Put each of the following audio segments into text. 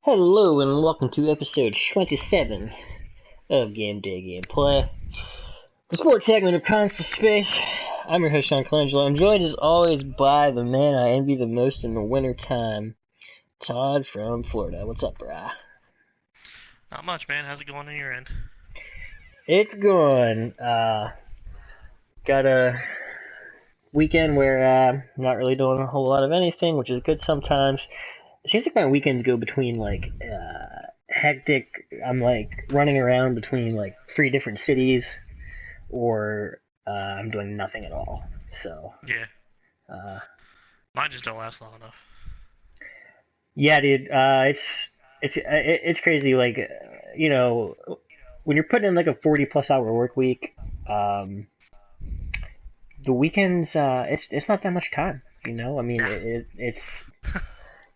Hello and welcome to episode 27 of Gameday Gameplay, the sports segment of Console Space. I'm your host, Sean Colangelo. I'm joined as always by the man I envy the most in the winter time, Todd from Florida. What's up, brah? Not much, man. How's it going on your end? It's going. Got a weekend where I'm not really doing a whole lot of anything, which is good sometimes. It seems like my weekends go between hectic. I'm like running around between like 3 different cities, or I'm doing nothing at all. So Yeah, uh, mine just don't last long enough. yeah, dude, it's crazy. Like when you're putting in like a 40+ hour work week, um, the weekends it's not that much time. I mean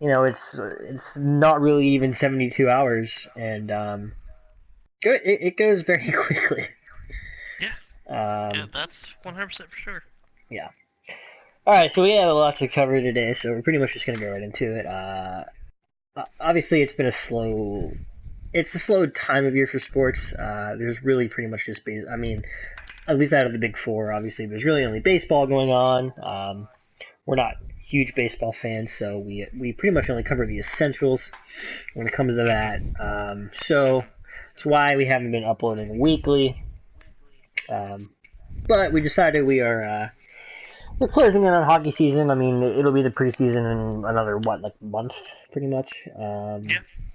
Yeah, it's not really even 72 hours, and it goes very quickly. yeah, yeah. Um, That's 100% for sure. yeah. All right, so we have a lot to cover today, so we're pretty much just gonna go right into it. Obviously, it's a slow time of year for sports. There's really pretty much just I mean, at least out of the big four, obviously, there's really only baseball going on. We're not huge baseball fans, so we pretty much only cover the essentials when it comes to that. So that's why we haven't been uploading weekly. Um, but we decided we're closing in on hockey season. I mean, it'll be the preseason in another month, pretty much. Yeah,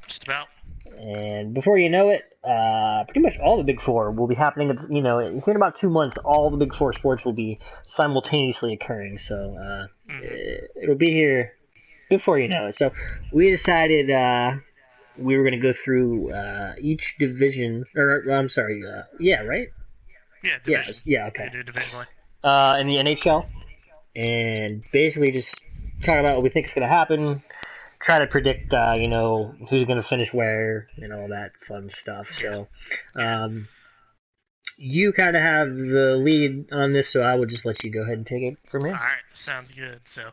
just about. And before you know it, pretty much all the big four will be happening. In about 2 months, all the big four sports will be simultaneously occurring. So Mm-hmm. it'll be here before you know it. So we decided we were going to go through each division, or I'm sorry, yeah, right? Yeah, Yeah, division. yeah, We okay. do divisionally. In the NHL, and basically just talk about what we think is going to happen. Try to predict, who's going to finish where, and all that fun stuff. Yeah, So, yeah. um, you kind of have the lead on this, so I would just let you go ahead and take it from All here. right, sounds good. So,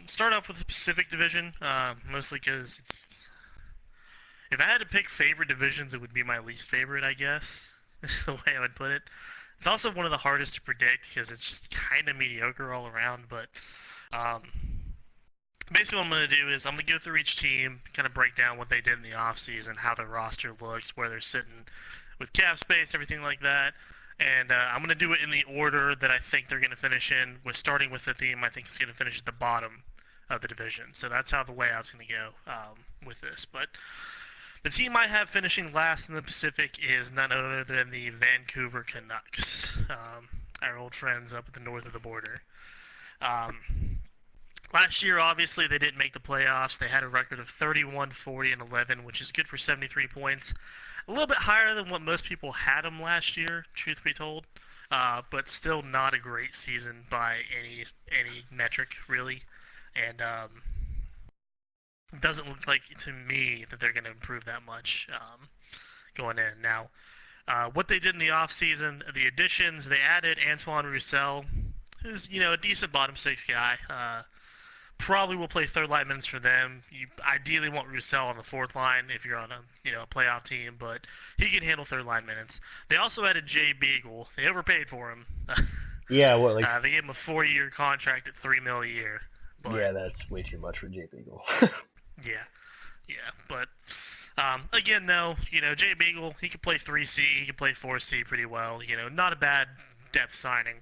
start off with the Pacific Division, mostly because if I had to pick favorite divisions, it would be my least favorite, I guess. Is the way I would put it. It's also one of the hardest to predict because it's just kind of mediocre all around. But um, basically what I'm going to do is I'm going to go through each team, kind of break down what they did in the offseason, how their roster looks, where they're sitting with cap space, everything like that. And I'm going to do it in the order that I think they're going to finish in, with starting with the team I think is going to finish at the bottom of the division. So that's how the layout's going to go with this. But the team I have finishing last in the Pacific is none other than the Vancouver Canucks, our old friends up at the north of the border. Um, Last year, obviously, they didn't make the playoffs. They had a record of 31, 40, and 11, which is good for 73 points. A little bit higher than what most people had them last year, truth be told, but still not a great season by any metric really. And it doesn't look like to me that they're going to improve that much going in. Now, what they did in the offseason, the additions, they added Antoine Roussel, who's a decent bottom six guy. Probably will play third line minutes for them. You ideally want Roussel on the fourth line if you're on a playoff team, but he can handle third line minutes. They also added Jay Beagle. They overpaid for him. Yeah, what like? They gave him a 4-year contract at $3 million a year. But Yeah, that's way too much for Jay Beagle. yeah, yeah. But again, though, Jay Beagle, he could play 3C, he could play 4C pretty well. Not a bad depth signing.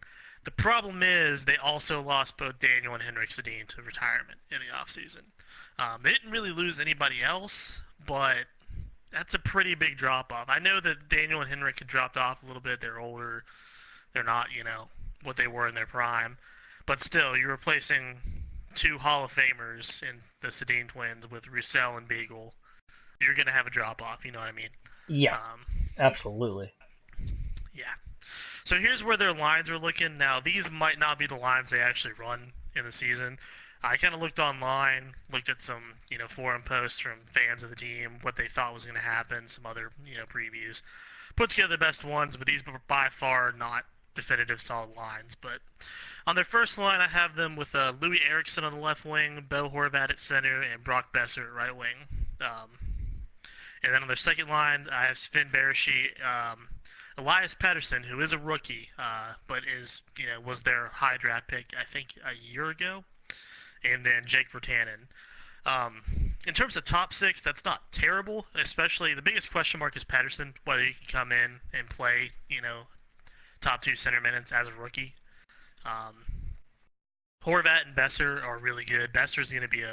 The problem is they also lost both Daniel and Henrik Sedin to retirement in the offseason. They didn't really lose anybody else, but that's a pretty big drop off. I know that Daniel and Henrik had dropped off a little bit. They're older. They're not, what they were in their prime. But still, you're replacing two Hall of Famers in the Sedin twins with Roussel and Beagle. You're going to have a drop off, you know what I mean? Yeah, Um, absolutely. yeah. So here's where their lines are looking. Now, these might not be the lines they actually run in the season. I kind of looked online, looked at some, forum posts from fans of the team, what they thought was going to happen, some other, previews. Put together the best ones, but these were by far not definitive solid lines. But on their first line, I have them with Louis Eriksson on the left wing, Bo Horvat at center, and Brock Besser at right wing. And then on their second line, I have Sven Berishi, Elias Pettersson, who is a rookie, but was their high draft pick I think a year ago, and then Jake Virtanen. Um, in terms of top six, that's not terrible. Especially the biggest question mark is Pettersson, whether he can come in and play, top two center minutes as a rookie. Um, Horvat and Besser are really good. Besser's going to be an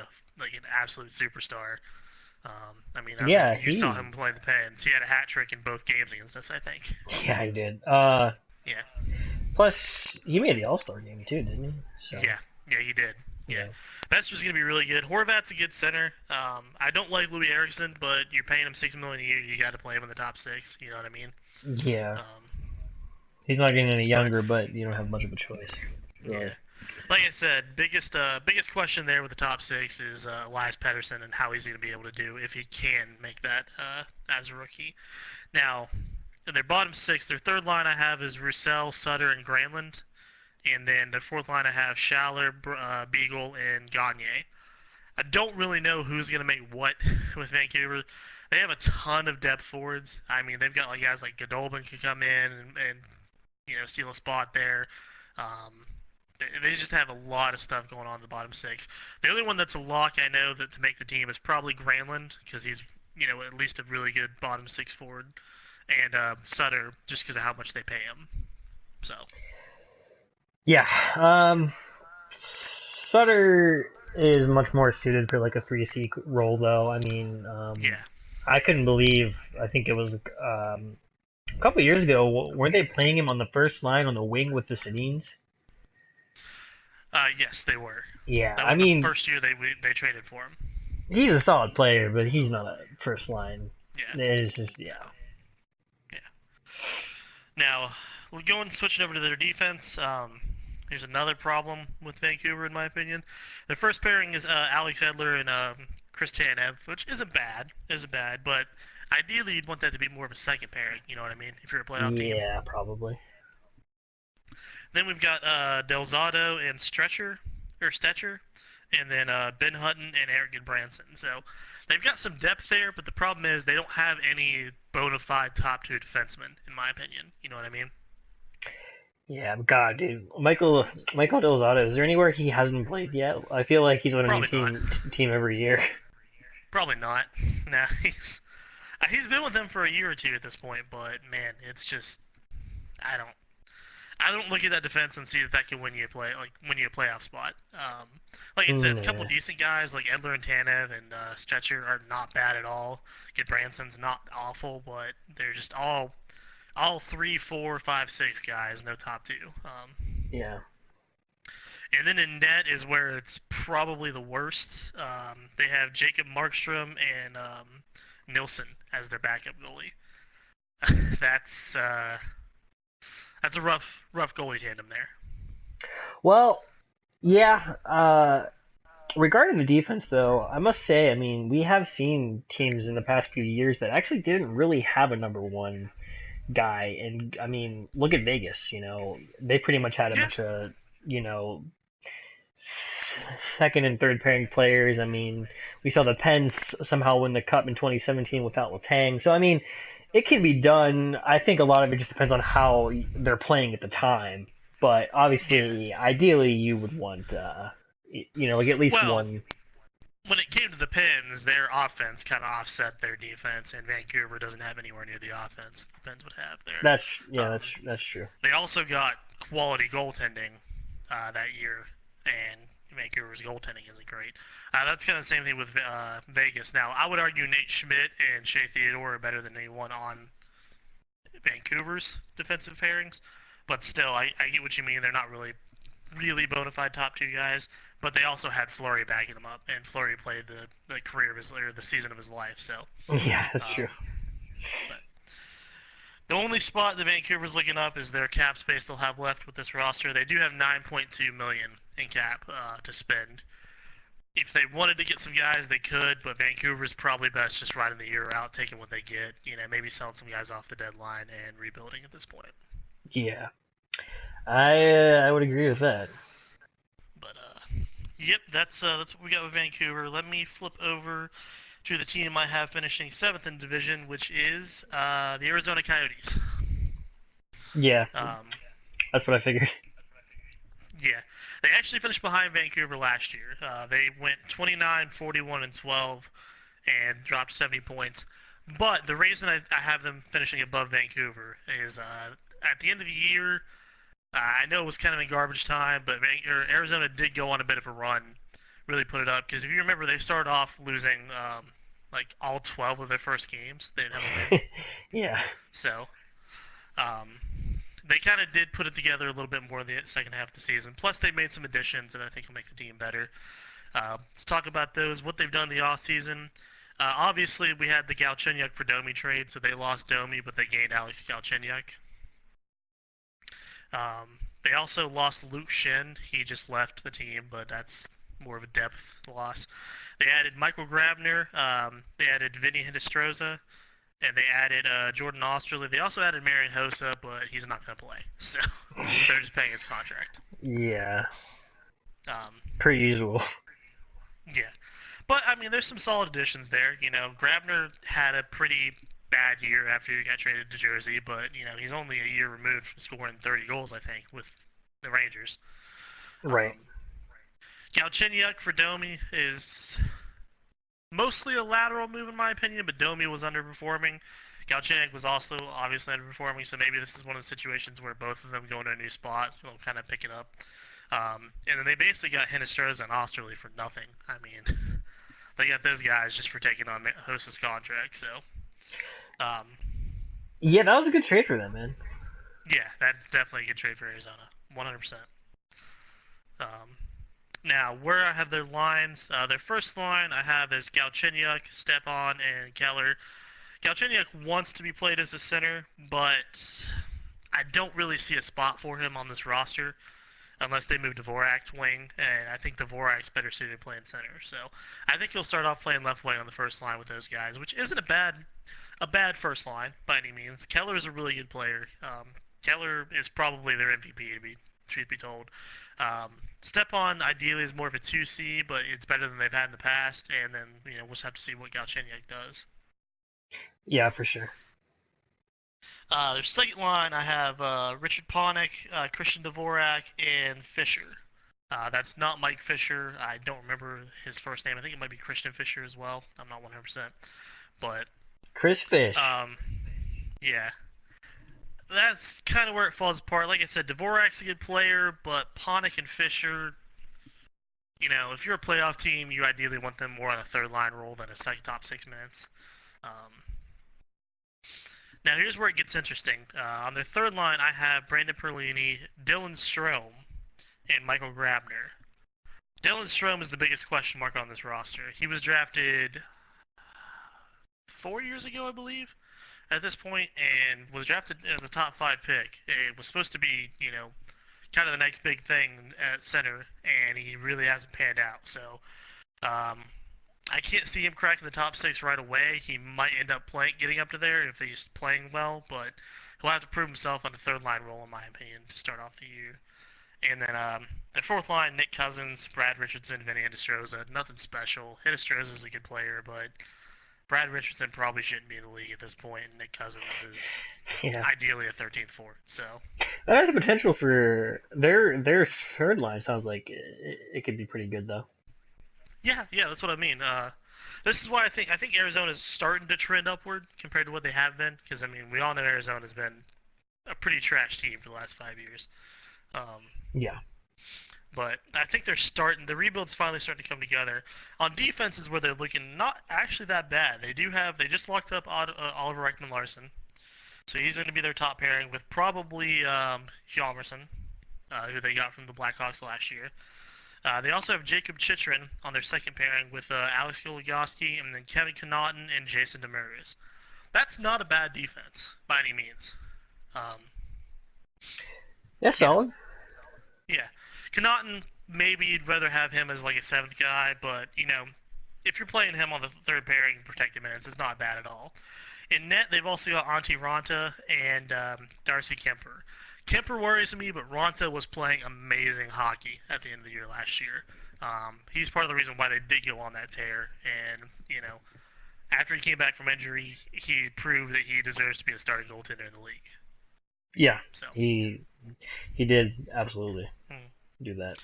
absolute superstar. I mean, Yeah, you saw him play the Pens. He had a hat trick in both games against us, I think. yeah, he did. Yeah, Plus he made the All-Star game too, didn't he? So yeah, he did. Yeah, yeah, Besser's going to be really good. Horvat's a good center. I don't like Louis Eriksson, but you're paying him $6 million a year. You got to play him in the top six. You know what I mean? yeah. Um, He's not getting any but younger, but you don't have much of a choice, really. yeah, like I said, biggest question there with the top six is Elias Pettersson and how he's going to be able to do if he can make that as a rookie. Now, in their bottom six, their third line I have is Roussel, Sutter, and Granlund. And then the fourth line I have Schaller, Beagle, and Gagne. I don't really know who's going to make what with Vancouver. They have a ton of depth forwards. I mean, they've got guys like Godolphin could come in and steal a spot there. Um, they just have a lot of stuff going on in the bottom six. The only one that's a lock I know that to make the team is probably Granlund because he's at least a really good bottom six forward, and Sutter just because of how much they pay him. So Yeah. Sutter is much more suited for like a 3C role, though. I mean, yeah, I couldn't believe. I think it was a couple years ago. Weren't they playing him on the first line on the wing with the Sedins? yes they were. Yeah, That I was the mean, first year they traded for him. he's a solid player, but he's not a first line. Yeah, It's just no, yeah. Now we're switching over to their defense. There's another problem with Vancouver, in my opinion. Their first pairing is Alex Edler and Chris Tanev, which isn't bad. But ideally you'd want that to be more of a second pairing. You know what I mean? If you're a playoff team. Yeah, probably. Then we've got Delzato and Stetcher, and then Ben Hutton and Eric Goodbranson. So they've got some depth there, but the problem is they don't have any bona fide top two defensemen, in my opinion. You know what I mean? Yeah, God, dude, Michael Delzato. Is there anywhere he hasn't played yet? I feel like he's on a new Probably not. team every year. Probably not. Nah, he's been with them for a year or two at this point, but man, it's just I don't look at that defense and see that can win you a playoff spot. Like I said, a couple Yeah. decent guys like Edler and Tanev and Stetcher are not bad at all. Goodbranson's not awful, but they're just all 3, 4, 5, 6 guys, no top two. Yeah. And then in net is where it's probably the worst. They have Jacob Markstrom and Nilsson as their backup goalie. that's a rough goalie tandem there. Well, yeah. Regarding the defense, though, I must say, I mean, we have seen teams in the past few years that actually didn't really have a number one guy, and I mean, look at Vegas. They pretty much had a bunch of second and third pairing players. I mean, we saw the Pens somehow win the cup in 2017 without Letang. So I mean, it can be done. I think a lot of it just depends on how they're playing at the time. But obviously, ideally, you would want like at least Well, one. when it came to the Pens, their offense kind of offset their defense, and Vancouver doesn't have anywhere near the offense the Pens would have there. That's true. They also got quality goaltending that year, and Vancouver's goaltending isn't great. That's kind of the same thing with Vegas. Now, I would argue Nate Schmidt and Shea Theodore are better than anyone on Vancouver's defensive pairings, but still, I get what you mean. They're not really bona fide top two guys, but they also had Fleury backing them up, and Fleury played the career of the season of his life. So Yeah, that's true. but the only spot that Vancouver's looking up is their cap space they'll have left with this roster. They do have $9.2 million in cap to spend. If they wanted to get some guys, they could, but Vancouver's probably best just riding the year out, taking what they get. Maybe selling some guys off the deadline and rebuilding at this point. Yeah, I would agree with that. But yep, that's what we got with Vancouver. Let me flip over to the team I have finishing 7th in division, which is the Arizona Coyotes. Yeah, Um, that's what I figured. yeah, they actually finished behind Vancouver last year. They went 29, 41, and 12, and dropped 70 points. But the reason I have them finishing above Vancouver is at the end of the year, I know it was kind of in garbage time, but Arizona did go on a bit of a run, really put it up. Because if you remember, they started off losing like all 12 of their first games. They didn't have a win. Yeah. So um, they kind of did put it together a little bit more in the second half of the season. Plus, they made some additions, and I think will make the team better. Let's talk about those, what they've done in the offseason. Obviously, we had the Galchenyuk for Domi trade, so they lost Domi, but they gained Alex Galchenyuk. They also lost Luke Shin. He just left the team, but that's more of a depth loss. They added Michael Grabner. They added Vinny Hinestroza, and they added Jordan Osterley. They also added Marian Hossa, but he's not going to play, so they're just paying his contract. Yeah. Um, Per usual. yeah, but I mean, there's some solid additions there. You know, Grabner had a pretty bad year after he got traded to Jersey, but you know, he's only a year removed from scoring 30 goals, I think, with the Rangers. Right. Um, Galchenyuk for Domi is mostly a lateral move in my opinion, but Domi was underperforming. Galchenyuk was also obviously underperforming, so maybe this is one of the situations where both of them go into a new spot will kind of pick it up. And then they basically got Hinestroza and Osterley for nothing. I mean, they got those guys just for taking on Host's contract. So, um, Yeah, that was a good trade for them, man. yeah, that's definitely a good trade for Arizona, 100%. Um, Now, where I have their lines, their first line I have is Galchenyuk, Stepan, and Keller. Galchenyuk wants to be played as a center, but I don't really see a spot for him on this roster unless they move Dvorak to wing, and I think Dvorak's better suited playing center. So I think he'll start off playing left wing on the first line with those guys, which isn't a bad first line by any means. Keller is a really good player. Keller is probably their MVP to be truth be told. Stepan ideally is more of a 2C, but it's better than they've had in the past, and then we'll just have to see what Galchenyuk does. Yeah, for sure. Their second line, I have Richard Panik, Christian Dvorak, and Fisher. That's not Mike Fisher. I don't remember his first name. I think it might be Christian Fisher as well. I'm not 100%. But, Chris Fish. Yeah. That's kind of where it falls apart. Like I said, Dvorak's a good player, but Panik and Fisher, if you're a playoff team, you ideally want them more on a third line role than a second top 6 minutes. Um, Now, here's where it gets interesting. On their third line, I have Brandon Perlini, Dylan Strome, and Michael Grabner. Dylan Strome is the biggest question mark on this roster. He was drafted 4 years ago, I believe, at this point, and was drafted as a top 5 pick. It was supposed to be, kind of the next big thing at center, and he really hasn't panned out. So, I can't see him cracking the top 6 right away. He might end up getting up to there if he's playing well, but he'll have to prove himself on the third line role, in my opinion, to start off the year. And then the fourth line, Nick Cousins, Brad Richardson, Vinny Hinestroza. Nothing special. Hinestroza's a good player, but Brad Richardson probably shouldn't be in the league at this point, and Nick Cousins is ideally a 13th forward. So that has the potential for their third line. Sounds like it could be pretty good though. Yeah, that's what I mean. This is why I think Arizona's starting to trend upward compared to what they have been. Because I mean, we all know Arizona's been a pretty trash team for the last 5 years. Yeah. But I think they're starting. The rebuild's finally starting to come together. On defense is where they're looking not actually that bad. They just locked up Oliver Ekman-Larsson, so he's going to be their top pairing with probably Hjalmarsson, who they got from the Blackhawks last year. They also have Jacob Chychrun on their second pairing with Alex Goligoski and then Kevin Connaughton and Jason Demers. That's not a bad defense by any means. That's solid. Yeah. Connaughton, maybe you'd rather have him as like a 7th guy, but, if you're playing him on the third pairing protected minutes, it's not bad at all. In net, they've also got Antti Ranta and Darcy Kemper. Kemper worries me, but Ranta was playing amazing hockey at the end of the year last year. He's part of the reason why they did go on that tear, and after he came back from injury, he proved that he deserves to be a starting goaltender in the league. Yeah, So he did absolutely hmm. do that.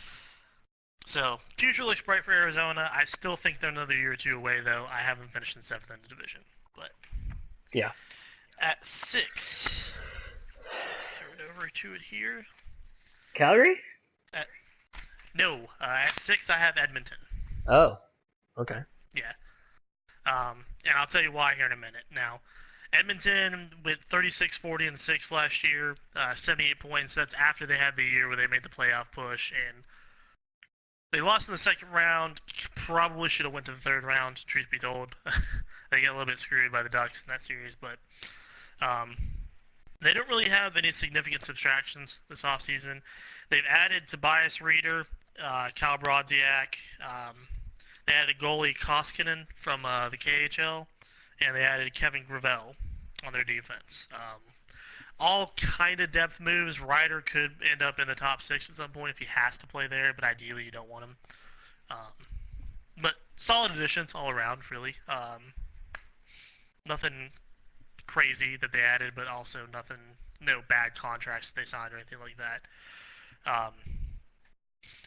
So future looks bright for Arizona. I still think they're another year or two away, though. I haven't finished in seventh in the division, but Yeah. at 6, turn over to it here. Calgary? At, no, at 6 I have Edmonton. Oh, okay. Yeah. And I'll tell you why here in a minute. Now, Edmonton with 36, 40, and 6 last year, 78 points. That's after they had the year where they made the playoff push, and they lost in the second round. Probably should have went to the third round, truth be told. They get a little bit screwed by the Ducks in that series, but um, they don't really have any significant subtractions this offseason. They've added Tobias Reeder, Kyle Brodziak. They added goalie Koskinen from the KHL, and they added Kevin Gravel on their defense. All kind of depth moves. Ryder could end up in the top 6 at some point if he has to play there, but ideally you don't want him. But solid additions all around, really. Nothing crazy that they added, but also no bad contracts they signed or anything like that. Um,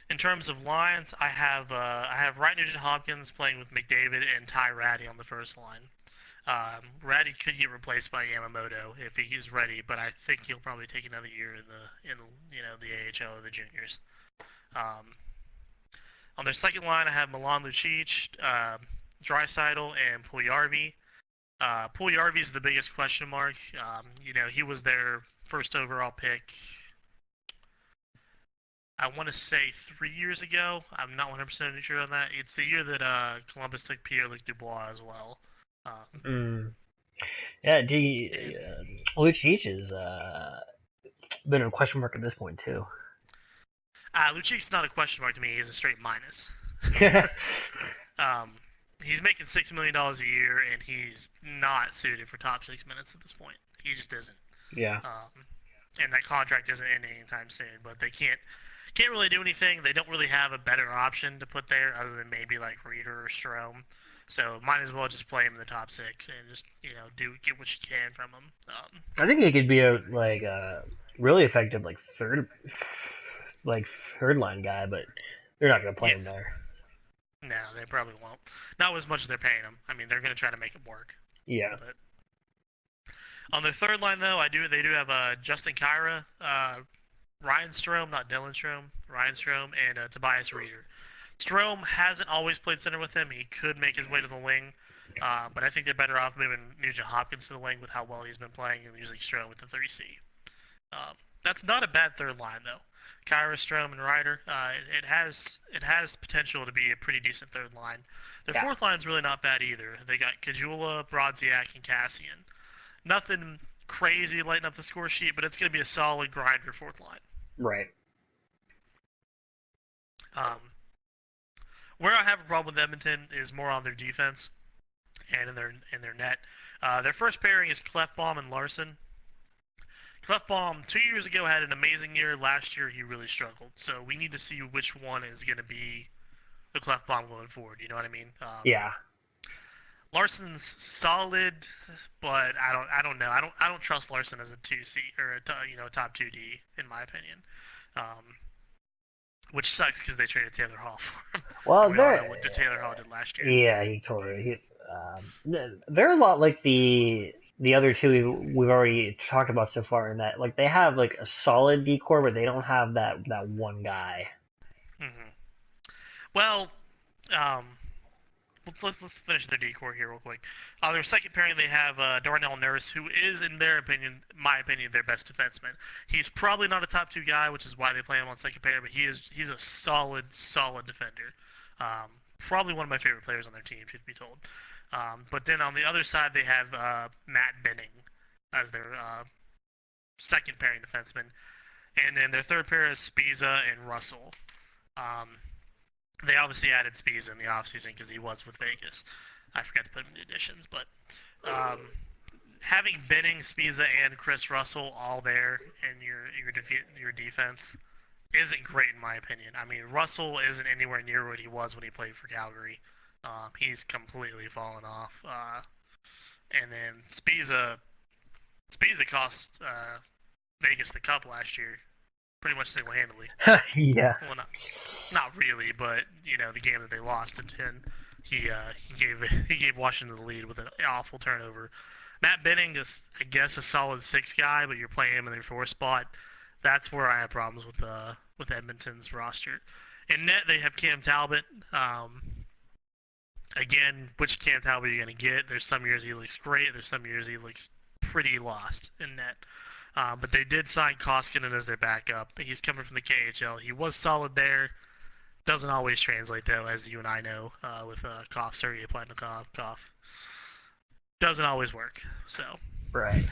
in terms of lines, I have Wright Nugent Hopkins playing with McDavid and Ty Ratty on the first line. Ratty could get replaced by Yamamoto if he's ready, but I think he'll probably take another year in the AHL or the juniors. Um, on their second line, I have Milan Lucic, Draisaitl, and Puljujarvi. Puljujarvi is the biggest question mark. He was their first overall pick. I want to say 3 years ago. I'm not 100% sure on that. It's the year that Columbus took Pierre-Luc Dubois as well. Mm. Yeah, Lucic has been a question mark at this point too. Lucic's not a question mark to me. He's a straight minus. um, he's making $6 million a year, and he's not suited for top 6 minutes at this point. He just isn't. Yeah. And that contract isn't ending anytime soon. But they can't really do anything. They don't really have a better option to put there other than maybe like Reeder or Strome. So might as well just play him in the top 6 and just get what you can from him. I think he could be a really effective third line guy, but they're not going to play him there. No, they probably won't. Not as much as they're paying him. I mean, they're going to try to make it work. Yeah. But on their third line, though, they do have Justin Kira, Ryan Strome, not Dylan Strome, Ryan Strome, and Tobias Reeder. Strome hasn't always played center with him. He could make his way to the wing, but I think they're better off moving Nugent Hopkins to the wing with how well he's been playing and using Strome with the 3C. That's not a bad third line, though. Kyra, Strome, and Ryder. It has potential to be a pretty decent third line. Their fourth line's really not bad either. They got Kajula, Brodziak, and Cassian. Nothing crazy lighting up the score sheet, but it's going to be a solid grinder fourth line. Right. Where I have a problem with Edmonton is more on their defense and in their net. Their first pairing is Clefbaum and Larson. Clefbaum 2 years ago had an amazing year. Last year he really struggled. So we need to see which one is going to be the Clefbaum going forward. You know what I mean? Yeah. Larson's solid, but I don't know. I don't trust Larson as a 2C or a top 2D in my opinion. Which sucks because they traded Taylor Hall for him. Well, we all know what Taylor Hall did last year. Yeah, he totally. They're a lot like the other two we've already talked about so far, in that like they have like a solid decor, but they don't have that one guy. Mm-hmm. Well, let's finish their decor here real quick. Their second pairing, they have Darnell Nurse, who is, in my opinion, their best defenseman. He's probably not a top 2 guy, which is why they play him on second pair, but he's a solid defender. Probably one of my favorite players on their team, truth be told. But then on the other side, they have Matt Benning as their second pairing defenseman. And then their third pair is Spiza and Russell. They obviously added Spiza in the offseason because he was with Vegas. I forgot to put him in the additions, but having Benning, Spiza, and Chris Russell all there in your defense isn't great in my opinion. I mean, Russell isn't anywhere near what he was when he played for Calgary. He's completely fallen off. And then Spiza cost Vegas the cup last year, pretty much single-handedly. Yeah. Well, not really, but the game that they lost in 10, he gave Washington the lead with an awful turnover. Matt Benning is, I guess, a solid 6 guy, but you're playing him in their 4 spot. That's where I have problems with Edmonton's roster. In net, they have Cam Talbot. Again, which Cam Talbot are you going to get? There's some years he looks great. There's some years he looks pretty lost in net. But they did sign Koskinen as their backup. He's coming from the KHL. He was solid there. Doesn't always translate, though, as you and I know, with Sergei Platnikov. Doesn't always work. So. Right.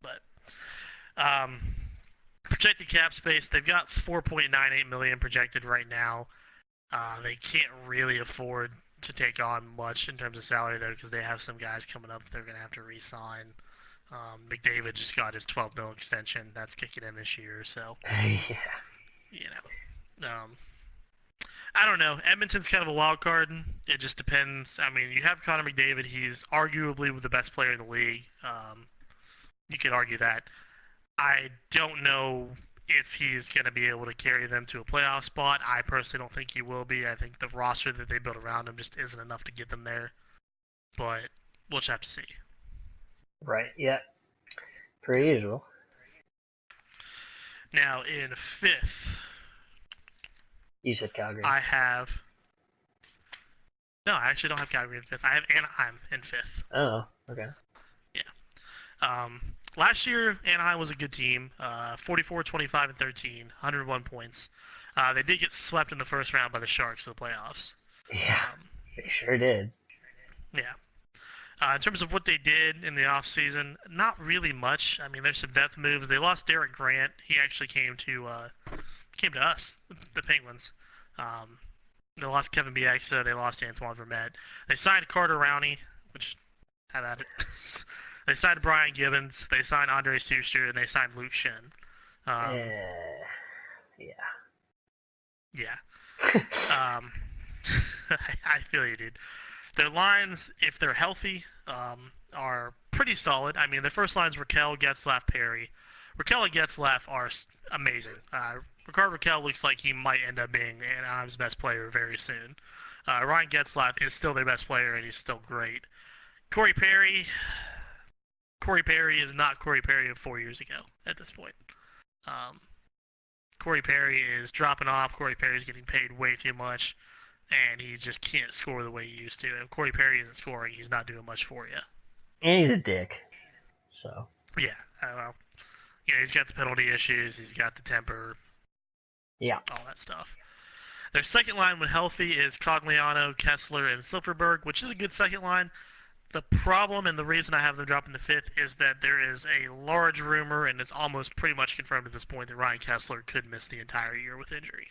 But projected cap space, they've got $4.98 million projected right now. They can't really afford to take on much in terms of salary, though, because they have some guys coming up that they're going to have to re-sign. McDavid just got his $12 million extension. That's kicking in this year, so. Yeah. I don't know. Edmonton's kind of a wild card. It just depends. I mean, you have Connor McDavid. He's arguably the best player in the league. You could argue that. I don't know if he's going to be able to carry them to a playoff spot. I personally don't think he will be. I think the roster that they built around him just isn't enough to get them there. But we'll just have to see. Right, yeah. Per usual. Now, in 5th... You said Calgary. I have... No, I actually don't have Calgary in 5th. I have Anaheim in 5th. Oh, okay. Yeah. Last year, Anaheim was a good team. 44, 25, and 13. 101 points. They did get swept in the first round by the Sharks in the playoffs. Yeah, they sure did. Yeah. In terms of what they did in the offseason, not really much. I mean, there's some depth moves. They lost Derek Grant. He actually came to us, the Penguins. They lost Kevin Bieksa. They lost Antoine Vermette. They signed Carter Rowney, which had at it. They signed Brian Gibbons. They signed Andre Suster, and they signed Luke Shen. Yeah. Yeah. I feel you, dude. Their lines, if they're healthy, are pretty solid. I mean, their first line's Raquel, Getzlaf, Perry. Raquel and Getzlaf are amazing. Rickard Raquel looks like he might end up being Anaheim's best player very soon. Ryan Getzlaf is still their best player, and he's still great. Corey Perry is not Corey Perry of 4 years ago at this point. Corey Perry is dropping off. Corey Perry is getting paid way too much, and he just can't score the way he used to. And if Corey Perry isn't scoring, he's not doing much for you. And he's a dick. So. Yeah, well, he's got the penalty issues. He's got the temper. Yeah. All that stuff. Their second line, when healthy, is Cogliano, Kessler, and Silverberg, which is a good second line. The problem and the reason I have them dropping to 5th is that there is a large rumor, and it's almost pretty much confirmed at this point, that Ryan Kessler could miss the entire year with injury.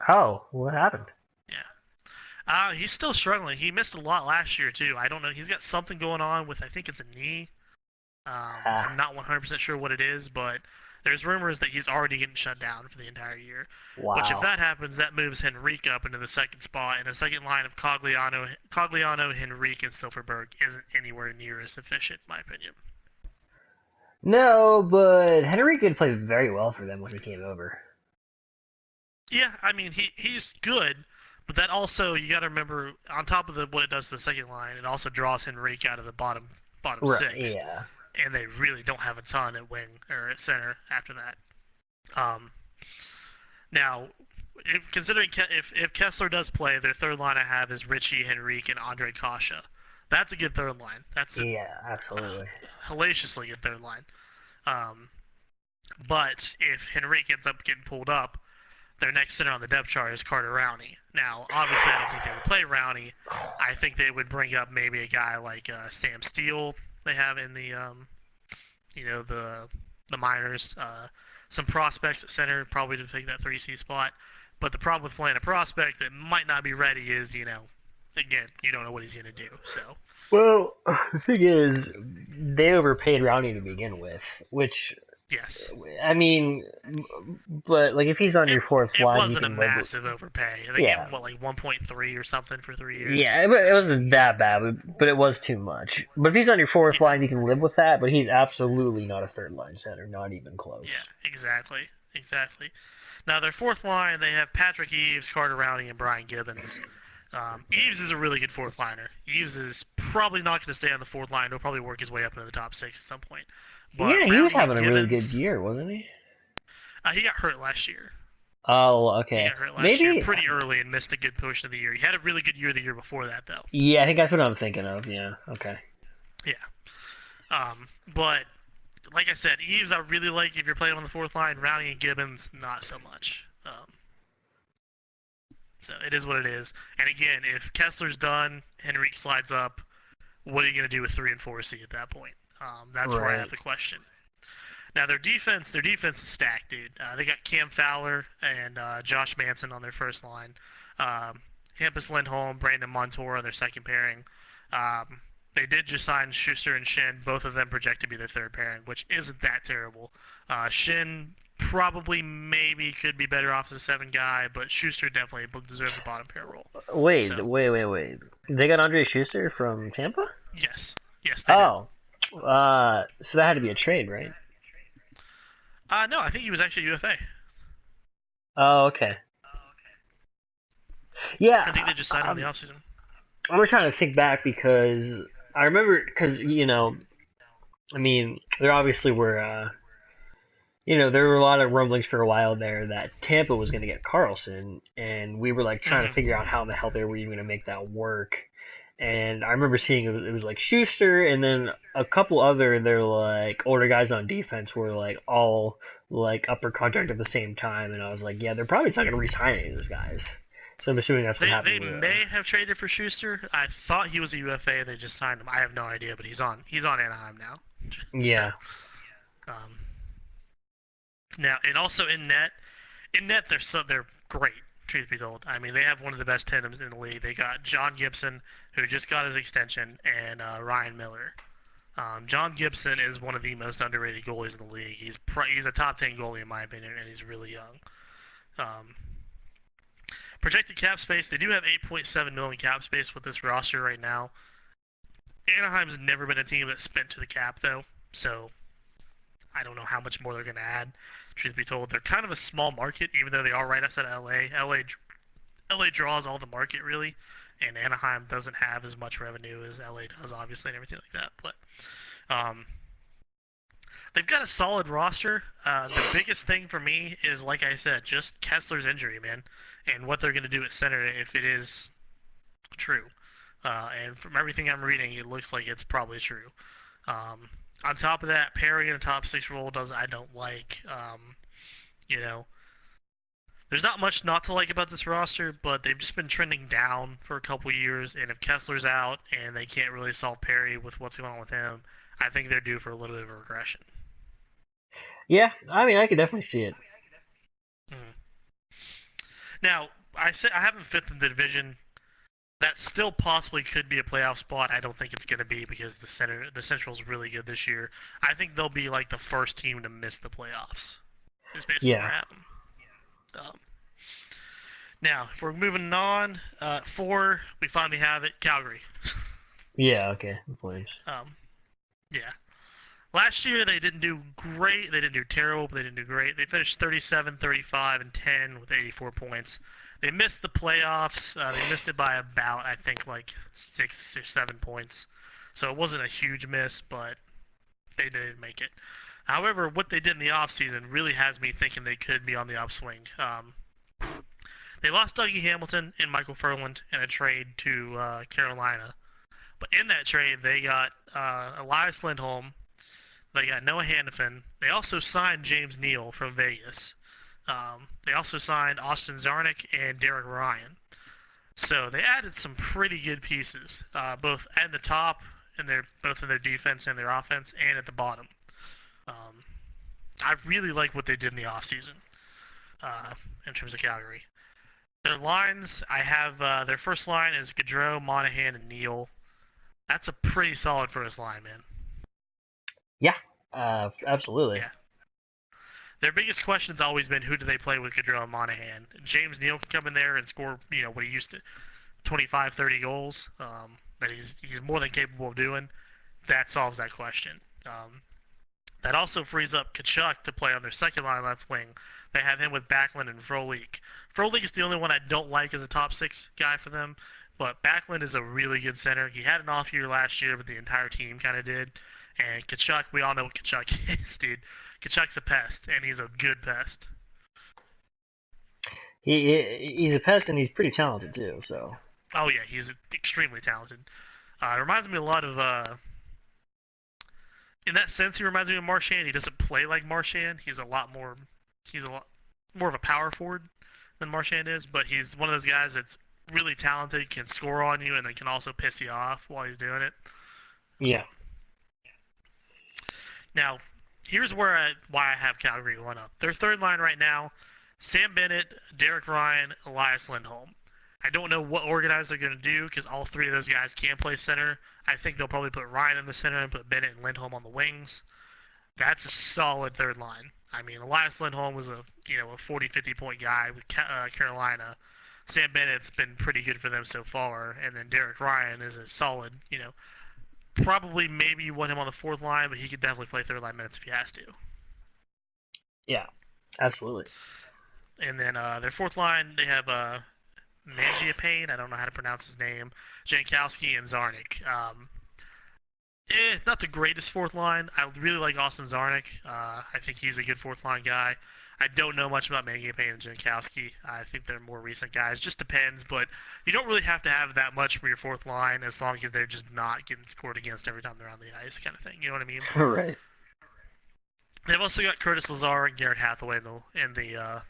Oh, what happened? Yeah. He's still struggling. He missed a lot last year, too. I don't know. He's got something going on with, I think it's a knee. I'm not 100% sure what it is, but there's rumors that he's already getting shut down for the entire year. Wow. Which, if that happens, that moves Henrique up into the second spot, and a second line of Cogliano, Henrique, and Silverberg isn't anywhere near as efficient, in my opinion. No, but Henrique did play very well for them when he came over. Yeah, I mean, he's good, but that also, you got to remember, on top of what it does to the second line, it also draws Henrique out of the bottom right, 6. Yeah. And they really don't have a ton at wing or at center after that. Now, considering if Kessler does play, their third line I have is Richie, Henrique, and Andre Kasha. That's a good third line. That's absolutely hellaciously good third line. But if Henrique ends up getting pulled up, their next center on the depth chart is Carter Rowney. Now, obviously, I don't think they would play Rowney. I think they would bring up maybe a guy like Sam Steele. They have in the the minors, some prospects at center probably to take that 3C spot. But the problem with playing a prospect that might not be ready is, again, you don't know what he's going to do. So. Well, the thing is, they overpaid Rowney to begin with, which Yes. I mean, but like if he's on It your fourth it line, you wasn't a can live with. massive overpay. They gave Yeah, him what, like 1.3 or something for 3 years. yeah, it wasn't that bad, but it was too much. But if he's on your fourth Yeah. line, you can live with that. But he's absolutely not a third line center, not even close. Yeah. Exactly. Exactly. Now their fourth line, they have Patrick Eaves, Carter Rowney, and Brian Gibbons. Eaves is a really good fourth liner. Eaves is probably not going to stay on the fourth line. He'll probably work his way up into the top six at some point. But Yeah, he was Rowney and having a really good Gibbons, year, wasn't he? he got hurt last year. Oh, He okay. got hurt last year Maybe. pretty early and missed a good portion of the year. He had a really good year the year before that, though. Yeah, I think that's what I'm thinking of. Yeah. Okay. Yeah. But like I said, Eaves I really like if you're playing on the fourth line. Rowney and Gibbons, not so much. So it is what it is. And again, if Kessler's done, Henrique slides up. What are you going to do with 3 and 4C at that point? That's where I have Right. the question. Now their defense is stacked, dude. They got Cam Fowler and Josh Manson on their first line. Um, Hampus Lindholm, Brandon Montour on their second pairing. They did just sign Schuster and Shin, both of them projected to be their third pairing, which isn't that terrible. Shin probably maybe could be better off as a seven guy, but Schuster definitely deserves a bottom pair role. Wait, So wait. They got Andre Schuster from Tampa? yes, yes they did. Oh, so that had to be a trade, right? No, I think he was actually UFA. Oh, okay. I think Yeah, they just signed him in the offseason. I'm trying to think back because I remember because I mean, there obviously were there were a lot of rumblings for a while there that Tampa was going to get Carlson, and we were like trying to Mm-hmm. figure out how in the hell they were even going to make that work. And I remember seeing it was like Schuster, and then a couple other they're like older guys on defense were like all like upper contract at the same time, and I was like, yeah, they're probably not going to re-sign any of those guys. So I'm assuming that's what They happened with. may have traded for Schuster. I thought he was a UFA. They just signed him. I have no idea, but he's on Anaheim now. So Yeah, um, now and also in net they're great. Truth be told, I mean they have one of the best tandems in the league. They got John Gibson, who just got his extension, and Ryan Miller. John Gibson is one of the most underrated goalies in the league. He's a top 10 goalie in my opinion, and he's really young. Um, Projected cap space, they do have 8.7 million cap space with this roster right now. Anaheim's never been a team that's spent to the cap though, so I don't know how much more they're going to add. Truth be told, they're kind of a small market, even though they are right outside of LA. LA draws all the market really, and Anaheim doesn't have as much revenue as LA does, obviously, and everything like that. But they've got a solid roster. The biggest thing for me is, like I said, just Kessler's injury, man, and what they're going to do at center if it is true. And from everything I'm reading, it looks like it's probably true. Um, on top of that, Perry in a top six role does I don't like. You know, there's not much not to like about this roster, but they've just been trending down for a couple years. And if Kessler's out and they can't really solve Perry with what's going on with him, I think they're due for a little bit of a regression. yeah. I mean, I could definitely see it. Mm. Now, I said I have them fifth in the division. That still possibly could be a playoff spot. I don't think it's going to be because the Central's really good this year. I think they'll be like the first team to miss the playoffs. Is basically where Yeah, I have them. Um, Now, if we're moving on, four we finally have it. Calgary. yeah. Okay, the Flames. Um, yeah. Last year they didn't do great. They didn't do terrible, but they didn't do great. They finished 37, 35, and 10 with 84 points. They missed the playoffs. They missed it by about, I think, like 6 or 7 points. So it wasn't a huge miss, but they didn't make it. However, what they did in the offseason really has me thinking they could be on the upswing. They lost Dougie Hamilton and Michael Furland in a trade to Carolina. But in that trade, they got Elias Lindholm. They got Noah Hannafin. They also signed James Neal from Vegas. They also signed Austin Zarnik and Derek Ryan. So they added some pretty good pieces, both at the top and both in their defense and their offense, and at the bottom. Um, I really like what they did in the offseason in terms of Calgary. Their lines, I have their first line is Gaudreau, Monahan, and Neal. That's a pretty solid first line, man. Yeah, absolutely. Yeah. Their biggest question's always been who do they play with Gaudreau and Monahan. James Neal can come in there and score, what he used to, 25, 30 goals. That he's more than capable of doing. That solves that question. That also frees up Kachuk to play on their second line left wing. They have him with Backlund and Frolik. Frolik is the only one I don't like as a top six guy for them, but Backlund is a really good center. He had an off year last year, but the entire team kind of did. And Kachuk, we all know what Kachuk is, dude. Kachuk's a pest, and he's a good pest. He's a pest and he's pretty talented too. So Oh yeah, he's extremely talented. It reminds me a lot of, in that sense, he reminds me of Marchand. He doesn't play like Marchand. He's a lot more of a power forward than Marchand is, but he's one of those guys that's really talented, can score on you, and then can also piss you off while he's doing it. yeah, Now, here's why I have Calgary going up. Their third line right now: Sam Bennett, Derek Ryan, Elias Lindholm. I don't know what organized they're going to do because all three of those guys can play center. I think they'll probably put Ryan in the center and put Bennett and Lindholm on the wings. That's a solid third line. I mean, Elias Lindholm was a 40, 50 point guy with Carolina. Sam Bennett's been pretty good for them so far, and then Derek Ryan is a solid. Probably maybe you want him on the fourth line, but he could definitely play third line minutes if he has to. yeah, absolutely. And then their fourth line, they have Mangiapane, I don't know how to pronounce his name, Jankowski, and Zarnik. Not the greatest fourth line. I really like Austin Zarnik. I think he's a good fourth line guy. I don't know much about Mangiapane and Jankowski. I think they're more recent guys. Just depends, but you don't really have to have that much for your fourth line as long as they're just not getting scored against every time they're on the ice, kind of thing. You know what I mean? Right. They've also got Curtis Lazar and Garrett Hathaway in the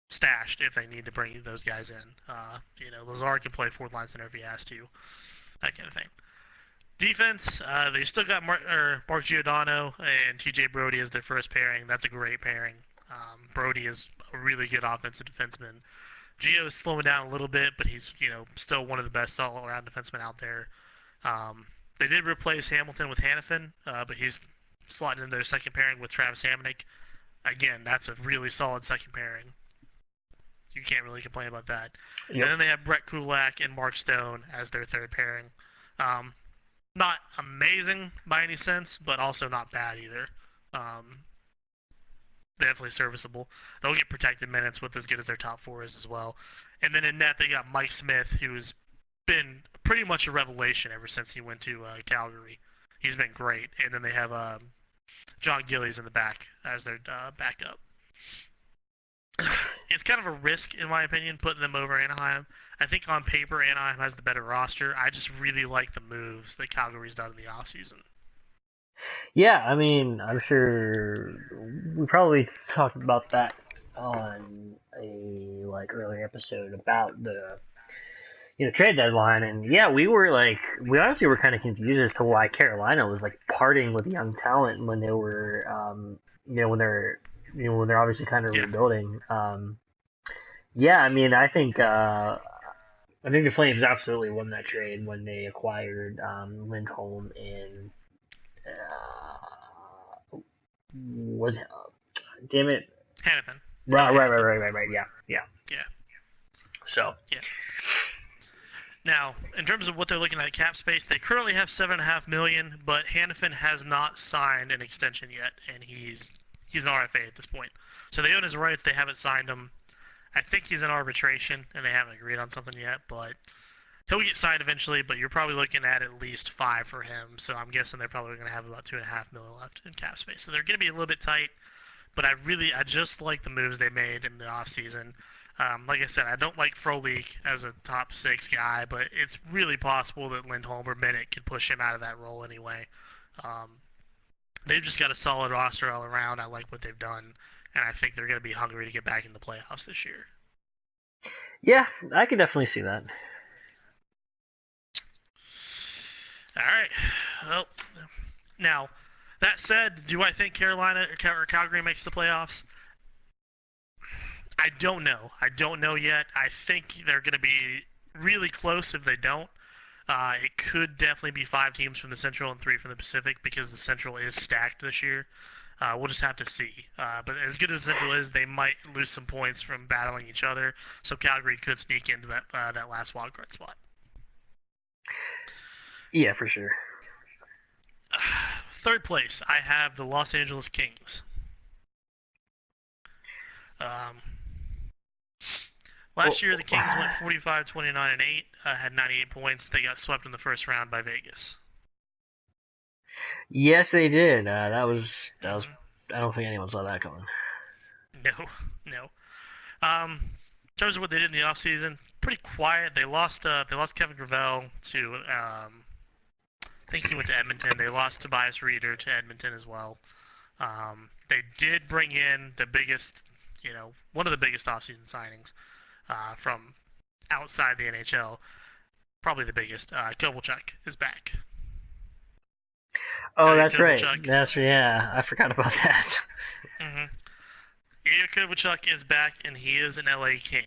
stashed if they need to bring those guys in. Lazar can play fourth line center if he has to, that kind of thing. Defense, they still got Mark Giordano and TJ Brody as their first pairing. That's a great pairing. Brody is a really good offensive defenseman. Gio is slowing down a little bit, but he's still one of the best all-around defensemen out there. They did replace Hamilton with Hannafin, but he's slotting into their second pairing with Travis Hamonic. Again, that's a really solid second pairing. You can't really complain about that. Yep. And then they have Brett Kulak and Mark Stone as their third pairing. Not amazing by any sense, but also not bad either. Definitely serviceable. They'll get protected minutes with as good as their top four is as well. And then in net, they got Mike Smith, who's been pretty much a revelation ever since he went to Calgary. He's been great. And then they have John Gillies in the back as their backup. It's kind of a risk, in my opinion, putting them over Anaheim. I think on paper, Anaheim has the better roster. I just really like the moves that Calgary's done in the offseason. Yeah, I mean, I'm sure we probably talked about that on a earlier episode about the trade deadline, and yeah, we honestly were kind of confused as to why Carolina was parting with young talent when they were when they're obviously kind of rebuilding. Yeah, I mean, I think the Flames absolutely won that trade when they acquired Lindholm and was it, damn it, Hannafin. Right. Yeah. So. Yeah. Now, in terms of what they're looking at cap space, they currently have $7.5 million, but Hannafin has not signed an extension yet, and he's an RFA at this point. So they own his rights. They haven't signed him. I think he's in arbitration, and they haven't agreed on something yet, but he'll get signed eventually, but you're probably looking at least $5 million for him, so I'm guessing they're probably going to have about $2.5 million left in cap space. So they're going to be a little bit tight, but I just like the moves they made in the offseason. Like I said, I don't like Frolik as a top six guy, but it's really possible that Lindholm or Bennett could push him out of that role anyway. They've just got a solid roster all around. I like what they've done, and I think they're going to be hungry to get back in the playoffs this year. Yeah, I can definitely see that. All right. Well, now, that said, do I think Carolina or Calgary makes the playoffs? I don't know. I don't know yet. I think they're going to be really close if they don't. It could definitely be 5 teams from the Central and 3 from the Pacific because the Central is stacked this year. We'll just have to see. But as good as Central is, they might lose some points from battling each other. So Calgary could sneak into that last wildcard spot. Yeah, for sure. Third place, I have the Los Angeles Kings. Um, Oh, Last year, the Kings went 45, 29, and 8, had 98 points. They got swept in the first round by Vegas. yes, they did. That was. Hmm. I don't think anyone saw that coming. No, no. In terms of what they did in the offseason, pretty quiet. They lost Kevin Gravel to I think he went to Edmonton. They lost Tobias Reeder to Edmonton as well. They did bring in the biggest, one of the biggest offseason signings from outside the NHL. Probably the biggest. Kovalchuk is back. Oh, Ilya that's right. Kovalchuk. Yeah. I forgot about that. Mm-hmm. Ilya Kovalchuk is back, and he is an LA King.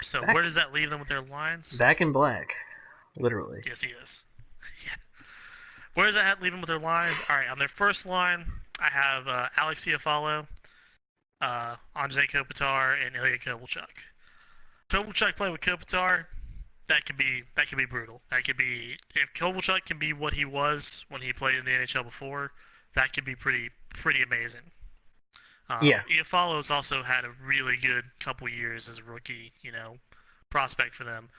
So Back, where does that leave them with their lines? back in black, literally. Yes, he is. Yeah. Where does that leave them with their lines? All right, on their first line, I have Alex Iafallo, Andrzej Kopitar, and Ilya Kovalchuk. Kovalchuk playing with Kopitar, that could be brutal. That could be if Kovalchuk can be what he was when he played in the NHL before, that could be pretty amazing. Yeah. Iafallo's also had a really good couple years as a rookie, prospect for them.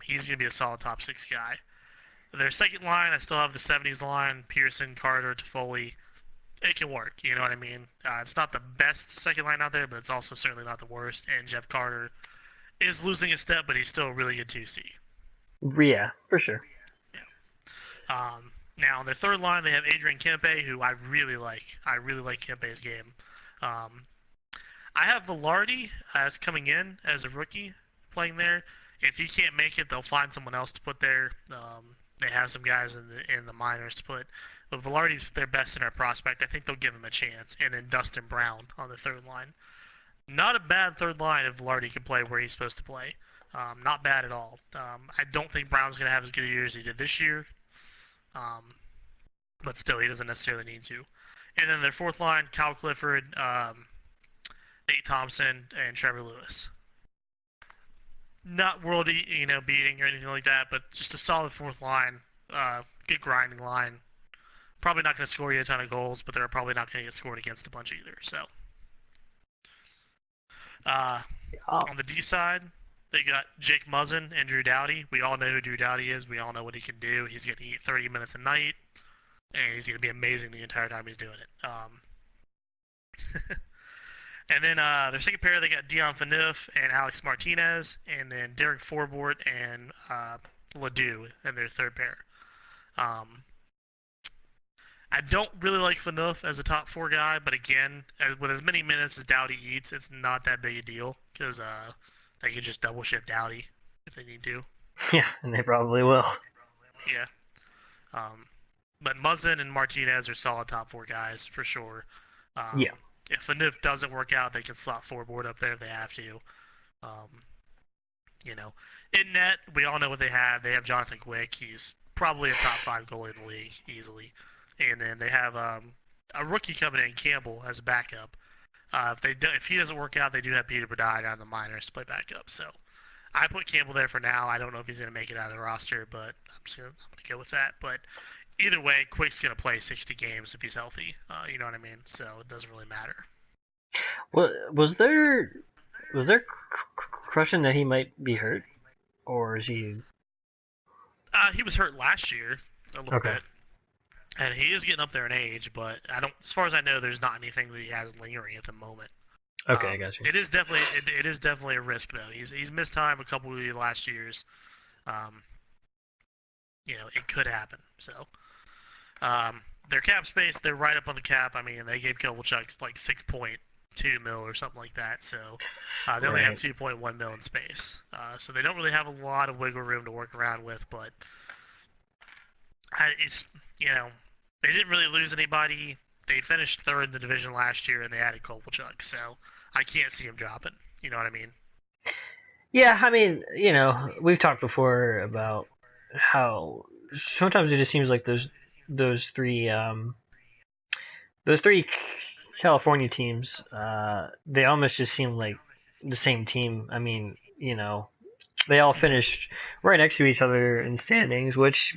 He's going to be a solid top six guy. Their second line, I still have the 70s line, Pearson, Carter, Toffoli. It can work, you know what I mean? It's not the best second line out there, but it's also certainly not the worst. And Jeff Carter is losing a step, but he's still a really good 2C. Yeah, for sure. Now, on their third line, they have Adrian Kempe, who I really like. I really like Kempe's game. Um, I have Velarde as coming in as a rookie playing there. If he can't make it, they'll find someone else to put there. They have some guys in the minors to put. But Velarde's their best center prospect. I think they'll give him a chance. And then Dustin Brown on the third line. Not a bad third line if Velarde can play where he's supposed to play. Not bad at all. I don't think Brown's going to have as good a year as he did this year. But still, he doesn't necessarily need to. And then their fourth line, Kyle Clifford, Nate Thompson, and Trevor Lewis. Not world, beating or anything like that, but just a solid fourth line, good grinding line. Probably not going to score you a ton of goals, but they're probably not going to get scored against a bunch either. So, Oh, on the D side, they got Jake Muzzin and Drew Doughty. We all know who Drew Doughty is. We all know what he can do. He's going to eat 30 minutes a night, and he's going to be amazing the entire time he's doing it. And then their second pair, they got Dion Phaneuf and Alex Martinez, and then Derek Forbort and Ledoux in their third pair. I don't really like Phaneuf as a top four guy, but again, with as many minutes as Doughty eats, it's not that big a deal because they can just double shift Doughty if they need to. yeah, and they probably will. Yeah. But Muzzin and Martinez are solid top four guys for sure. Yeah. If Phaneuf doesn't work out, they can slot Forbort up there if they have to. In net, we all know what they have. They have Jonathan Quick. He's probably a top five goalie in the league easily. And then they have a rookie coming in, Campbell, as a backup. If he doesn't work out, they do have Peter Bedard down in the minors to play backup. So I put Campbell there for now. I don't know if he's going to make it out of the roster, but I'm going to go with that. But either way, Quick's going to play 60 games if he's healthy. You know what I mean? So it doesn't really matter. Well, was there crushing that he might be hurt, or is he? He was hurt last year a little Okay. bit, and he is getting up there in age. But I don't, as far as I know, there's not anything that he has lingering at the moment. Okay, I got you. It is definitely a risk though. He's missed time a couple of the last years. It could happen. So their cap space, they're right up on the cap. I mean, they gave Kovalchuk like 6.2 mil or something like that. So they only have 2.1 mil in space. So they don't really have a lot of wiggle room to work around with. But they didn't really lose anybody. They finished third in the division last year, and they added Kovalchuk. So I can't see him dropping. You know what I mean? Yeah, I mean, we've talked before about how sometimes it just seems like those three California teams, they almost just seem like the same team. I mean, they all finished right next to each other in standings, which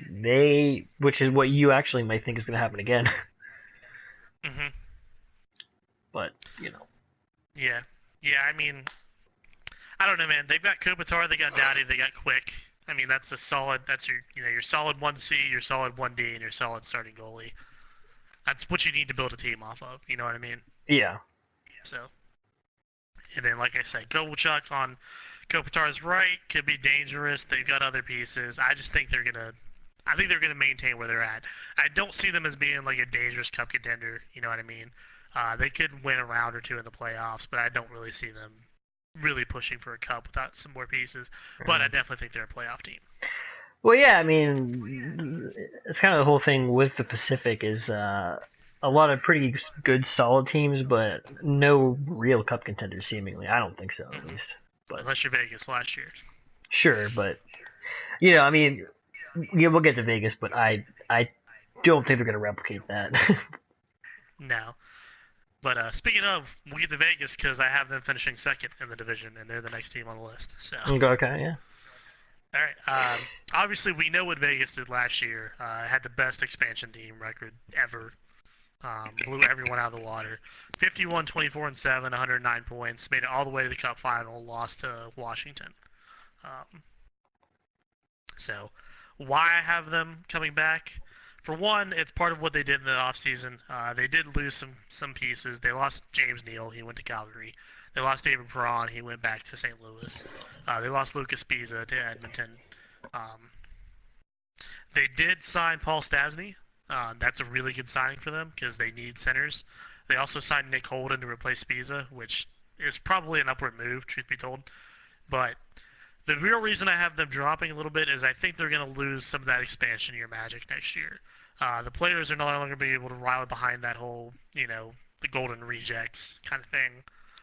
is what you actually might think is going to happen again. Hmm. But Yeah. Yeah, I mean, I don't know, man. They've got Kopitar, they got Dowdy, they got Quick. I mean, that's a solid. That's your solid 1C, your solid 1D, and your solid starting goalie. That's what you need to build a team off of. You know what I mean? yeah, So, and then like I said, Kovalchuk on Kopitar's right could be dangerous. They've got other pieces. I just think they're gonna. I think they're gonna maintain where they're at. I don't see them as being like a dangerous cup contender. You know what I mean? They could win a round or two in the playoffs, but I don't really see them really pushing for a cup without some more pieces. But I definitely think they're a playoff team. well, yeah. I mean, it's kind of the whole thing with the Pacific is a lot of pretty good, solid teams, but no real cup contenders. Seemingly, I don't think so, at Hmm. least. But Unless you're Vegas last year. sure, but I mean, yeah, we'll get to Vegas, but I don't think they're going to replicate that. No. But speaking of, we'll get to Vegas because I have them finishing second in the division, and they're the next team on the list. So, Okay, yeah. all right. Obviously, we know what Vegas did last year. Had the best expansion team record ever. Blew everyone out of the water. 51, 24, and 7, 109 points. Made it all the way to the Cup final. Lost to Washington. Um, so, why I have them coming back? For one, it's part of what they did in the offseason. They did lose some pieces. They lost James Neal. He went to Calgary. They lost David Perron. He went back to St. Louis. They lost Lucas Pisa to Edmonton. Um, they did sign Paul Stastny. That's a really good signing for them because they need centers. They also signed Nick Holden to replace Pisa, which is probably an upward move, truth be told. But the real reason I have them dropping a little bit is I think they're going to lose some of that expansion year magic next year. The players are no longer going to be able to rally behind that whole, the golden rejects kind of thing.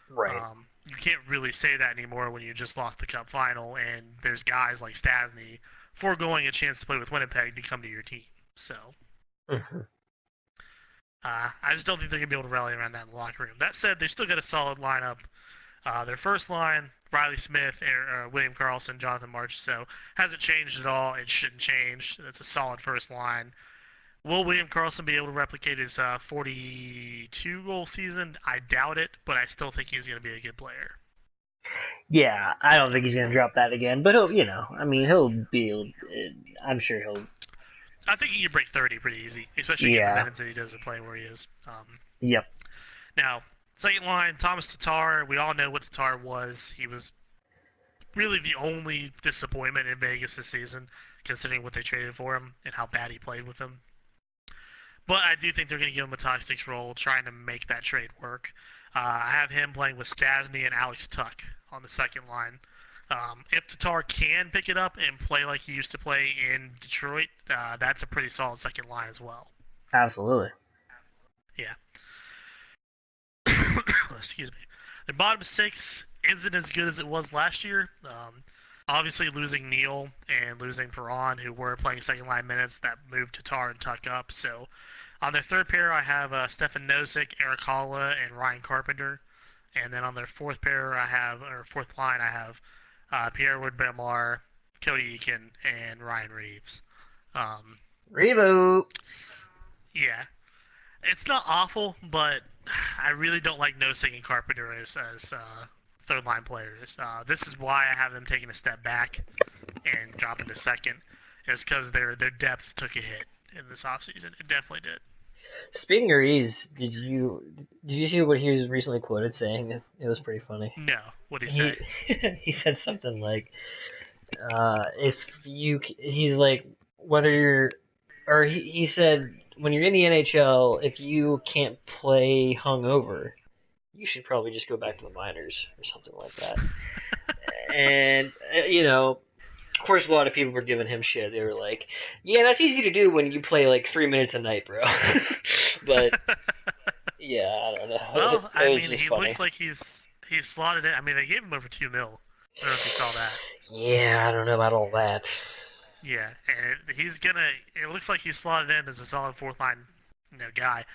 Right. You can't really say that anymore when you just lost the cup final and there's guys like Stasny foregoing a chance to play with Winnipeg to come to your team. So Mhm. I just don't think they're going to be able to rally around that in the locker room. That said, they've still got a solid lineup. Their first line, Riley Smith, William Karlsson, Jonathan March, so hasn't changed at all. It shouldn't change. It's a solid first line. Will William Karlsson be able to replicate his 42 goal season? I doubt it, but I still think he's going to be a good player. Yeah, I don't think he's going to drop that again, but I mean, he'll be. I'm sure he'll. I think he can break 30 pretty easy, especially given the Yeah. minutes that he does play where he is. Yep. Now, second line, Thomas Tatar. We all know what Tatar was. He was really the only disappointment in Vegas this season, considering what they traded for him and how bad he played with them. But I do think they're going to give him a top six role, trying to make that trade work. I have him playing with Stasny and Alex Tuck on the second line. If Tatar can pick it up and play like he used to play in Detroit, that's a pretty solid second line as well. Absolutely. Yeah. Excuse me. The bottom six isn't as good as it was last year. Obviously, losing Neal and losing Perron, who were playing second line minutes, that moved Tatar and Tuck up. So on their third pair, I have Stefan Nosek, Eric Holla, and Ryan Carpenter. And then on their fourth pair, fourth line, I have Pierre Wood Belmar, Cody Eakin, and Ryan Reeves. Um, Reboot. yeah, it's not awful, but I really don't like Nosek and Carpenter as third line players. This is why I have them taking a step back and dropping to second, is because their depth took a hit in this offseason. It definitely did. Speaking of Reeves, did you see what he was recently quoted saying? It was pretty funny. No, what'd he He say? he said something like, "If he's like whether you're, or he said when you're in the NHL, if you can't play hungover, you should probably just go back to the minors or something like that." And of course, a lot of people were giving him shit. They were like, "Yeah, that's easy to do when you play like 3 minutes a night, bro." But yeah, I don't know. Well, It I was mean, just he funny. looks like he's slotted in. I mean, they gave him over 2 mil. I don't know if you saw that. Yeah, I don't know about all that. Yeah, and he's gonna. It looks like he's slotted in as a solid fourth line, guy.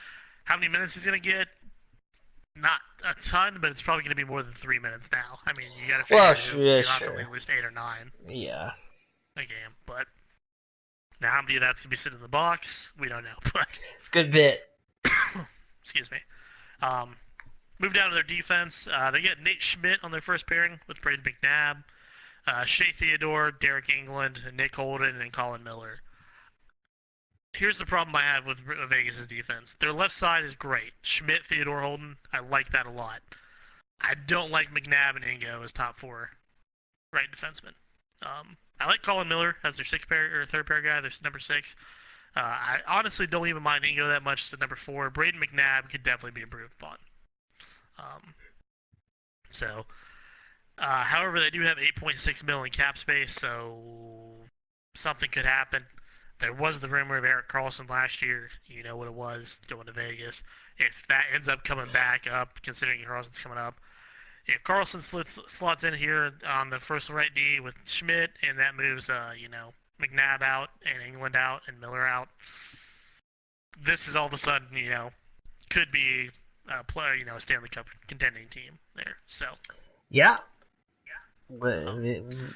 How many minutes he's gonna get? not a ton, but it's probably going to be more than 3 minutes now. I mean, you got to Well, figure yeah, you'll have to play sure. at least 8 or 9 Yeah. a game. But now how many of that's going to be sitting in the box, we don't know. But Good bit. excuse me. Um, move down to their defense. They get Nate Schmidt on their first pairing with Braden McNabb, Shea Theodore, Derek England, Nick Holden, and Colin Miller. Here's the problem I have with Vegas' defense. Their left side is great. Schmidt, Theodore, Holden. I like that a lot. I don't like McNabb and Ingo as top four right defensemen. I like Colin Miller as their sixth pair or third pair guy. Their number six. I honestly don't even mind Ingo that much as the number four. Braden McNabb could definitely be improved upon. Um, so, however, they do have 8.6 million in cap space, so something could happen. There was the rumor of Erik Karlsson last year. You know what it was going to Vegas. If that ends up coming back up, considering Karlsson's coming up, if Karlsson slots in here on the first right D with Schmidt, and that moves, McNabb out and England out and Miller out, this is all of a sudden, could be a player, a Stanley Cup contending team there. So, Yeah. um,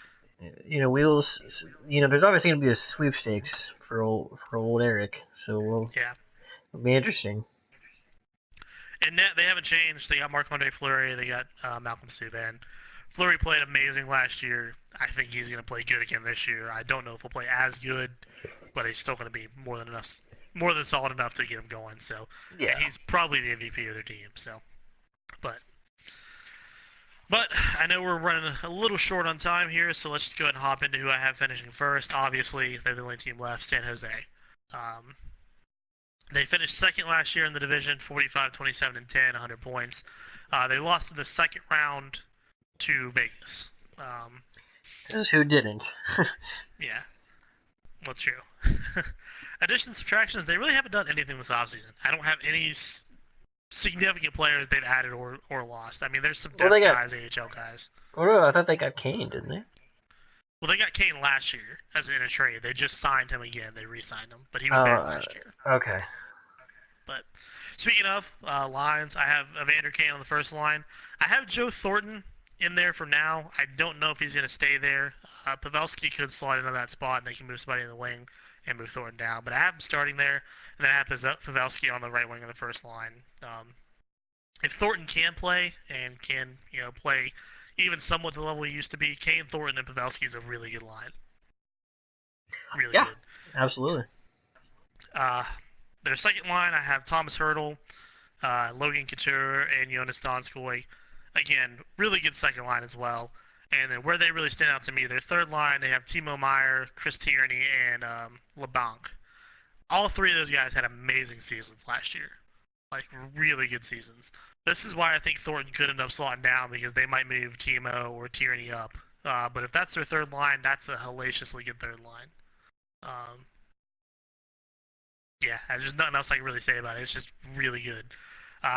Wheels. There's obviously going to be a sweepstakes for old Eric, so yeah. it'll be interesting. And net, they haven't changed. They got Marc-Andre Fleury. They got Malcolm Subban. Fleury played amazing last year. I think he's going to play good again this year. I don't know if he'll play as good, but he's still going to be more than solid enough to get him going. So, Yeah. and he's probably the MVP of their team. So, but but I know we're running a little short on time here, so let's just go ahead and hop into who I have finishing first. Obviously, they're the only team left, San Jose. Um, they finished second last year in the division, 45, 27, and 10, 100 points. They lost in the second round to Vegas. This is who didn't. Yeah, well, true. Additions, subtractions, they really haven't done anything this offseason. I don't have any significant players they've added or lost. I mean, there's some Well, depth they got. guys, AHL guys. Oh, no, I thought they got Kane, didn't they? Well, they got Kane last year as in a trade. They just signed him again. They re-signed him, but he was there Oh, last year. okay. But speaking of lines, I have Evander Kane on the first line. I have Joe Thornton in there for now. I don't know if he's going to stay there. Pavelski could slide into that spot, and they can move somebody in the wing and move Thornton down. But I have him starting there, and then I have Pavelski on the right wing of the first line. If Thornton can play and can play even somewhat to the level he used to be, Kane, Thornton, and Pavelski is a really good line. Really Yeah, good. absolutely. Uh, their second line, I have Thomas Hurdle, Logan Couture, and Jonas Donskoy. Again, really good second line as well. And then where they really stand out to me, their third line, they have Timo Meyer, Chris Tierney, and LeBlanc. All three of those guys had amazing seasons last year. Like, really good seasons. This is why I think Thornton could end up slotting down, because they might move Timo or Tierney up. But if that's their third line, that's a hellaciously good third line. Um, yeah, there's nothing else I can really say about it. It's just really good.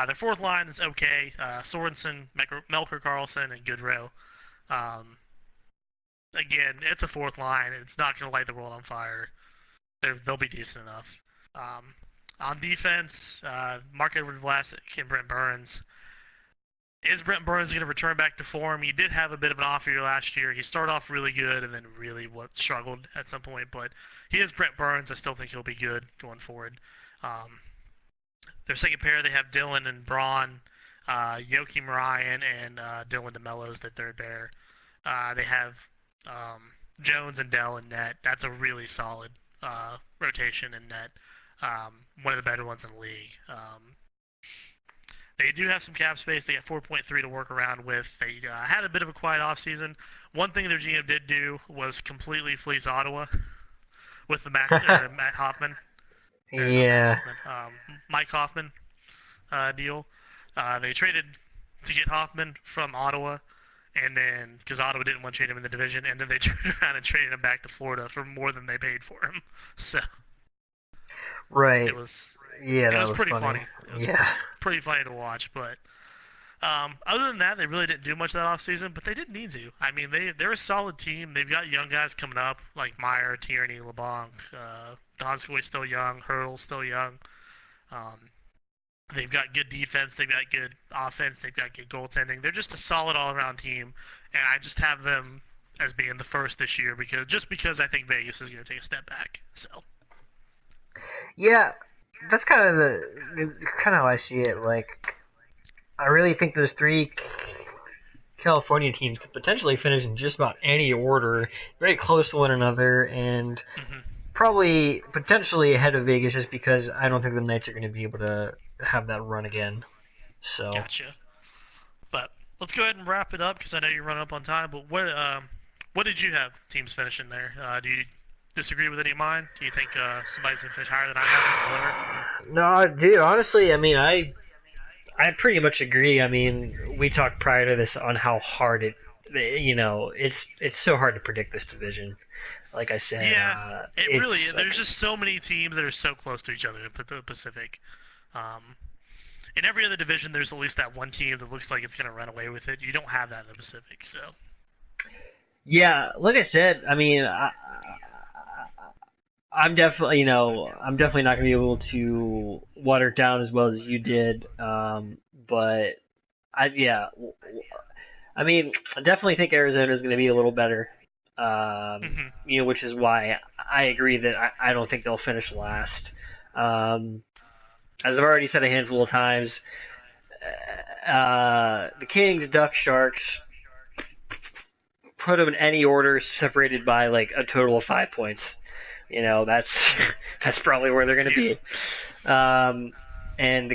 Their fourth line is okay. Sorensen, Melker Karlsson, and Goodrow. Um, again, it's a fourth line. It's not going to light the world on fire. They'll be decent enough. On defense, Mark-Edward Vlasic and Brent Burns. Is Brent Burns going to return back to form? He did have a bit of an off year last year. He started off really good and then really struggled at some point. But he is Brent Burns. I still think he'll be good going forward. Their second pair, they have Dylan and Braun, Joakim Ryan, and Dylan DeMello's their third pair. They have Jones and Dell in net. That's a really solid rotation in net. One of the better ones in the league. They do have some cap space. They got 4.3 to work around with. They had a bit of a quiet offseason. One thing their GM did do was completely fleece Ottawa with the Matt Hoffman. Or not Matt Yeah. Hoffman. Mike Hoffman deal. They traded to get Hoffman from Ottawa, and then because Ottawa didn't want to trade him in the division, and then they turned around and traded him back to Florida for more than they paid for him. So Right. it was Yeah, it that was was pretty funny. funny. It was Yeah. pretty funny to watch, but other than that, they really didn't do much that offseason, but they didn't need to. I mean, they're a solid team. They've got young guys coming up like Meyer, Tierney, LeBlanc. Donskoy's still young. Hurdle's still young. Um, They've got good defense. They've got good offense. They've got good goaltending. They're just a solid all-around team, and I just have them as being the first this year because I think Vegas is going to take a step back. So Yeah, that's kind of how I see it. Like, I really think those three California teams could potentially finish in just about any order, very close to one another, and mhm. probably potentially ahead of Vegas just because I don't think the Knights are going to be able to have that run again. So, Gotcha. But let's go ahead and wrap it up because I know you're running up on time. But what did you have teams finishing there? Do you disagree with any of mine? Do you think somebody's gonna finish higher than I have no, dude, honestly, I mean, I pretty much agree. I mean, we talked prior to this on how hard it's so hard to predict this division. Like I or lower? said, Yeah, it really it's is. like, There's just so many teams that are so close to each other in the Pacific. Um, in every other division, there's at least that one team that looks like it's gonna run away with it. You don't have that in the Pacific, so yeah, like I said, I mean, I'm definitely not going to be able to water it down as well as you did. But yeah, I mean, I definitely think Arizona is going to be a little better. mhm. Which is why I agree that I don't think they'll finish last. Um, as I've already said a handful of times, the Kings, Ducks, Sharks, put them in any order separated by like a total of 5 points. That's that's probably where they're going to Yeah. be. And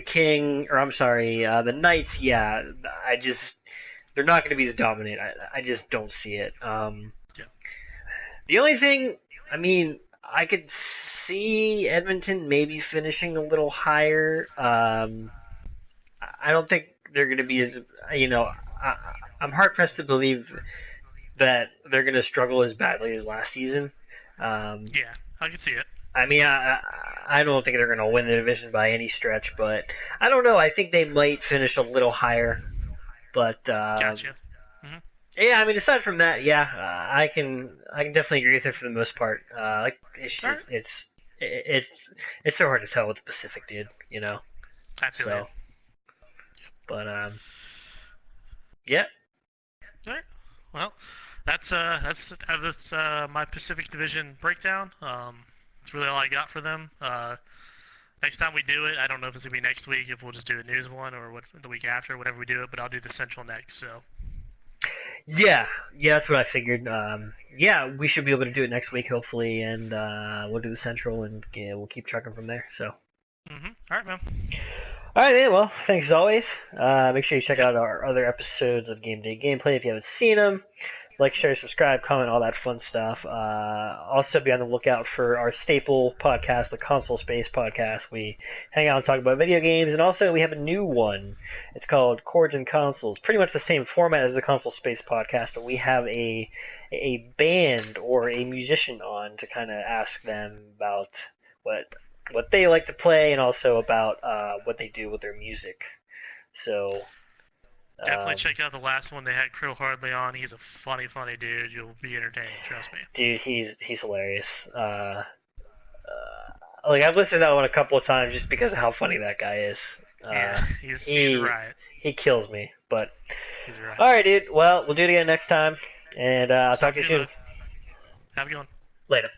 I'm sorry, the Knights. Yeah, they're not going to be as dominant. I just don't see it. Yeah. The only thing, I mean, I could see Edmonton maybe finishing a little higher. I don't think they're going to be as I, I'm hard pressed to believe that they're going to struggle as badly as last season. Um, Yeah, I can see it. I mean, I don't think they're going to win the division by any stretch, but I don't know. I think they might finish a little higher. But Gotcha. Mhm. yeah, I mean, aside from that, yeah, I can definitely agree with it for the most part. Like All right. it's it's so hard to tell with the Pacific, dude. I feel you. So, but yeah, All right. Well, that's my Pacific Division breakdown. That's really all I got for them. Next time we do it, I don't know if it's gonna be next week, if we'll just do a news one, or what the week after, whatever we do it. But I'll do the Central next. So. yeah, that's what I figured. Yeah, we should be able to do it next week, hopefully, and we'll do the Central, and yeah, we'll keep trucking from there. So. Mhm. All right, man. All right, man. Well, thanks as always. Make sure you check Yep. out our other episodes of Game Day Gameplay if you haven't seen them. Like, share, subscribe, comment, all that fun stuff. Also, be on the lookout for our staple podcast, the Console Space Podcast. We hang out and talk about video games, and also we have a new one. It's called Chords and Consoles. Pretty much the same format as the Console Space Podcast, but we have a band or a musician on to kind of ask them about what they like to play, and also about what they do with their music. So, Definitely um, check out the last one. They had Krill Hardley on. He's a funny, funny dude. You'll be entertained. Trust me. dude, he's hilarious. Like, I've listened to that one a couple of times just because of how funny that guy is. Yeah, he's a He riot. he kills me. But He's a riot. all right, dude. Well, we'll do it again next time, and I'll talk Sounds to you good, soon. bud. Have a good one. Later.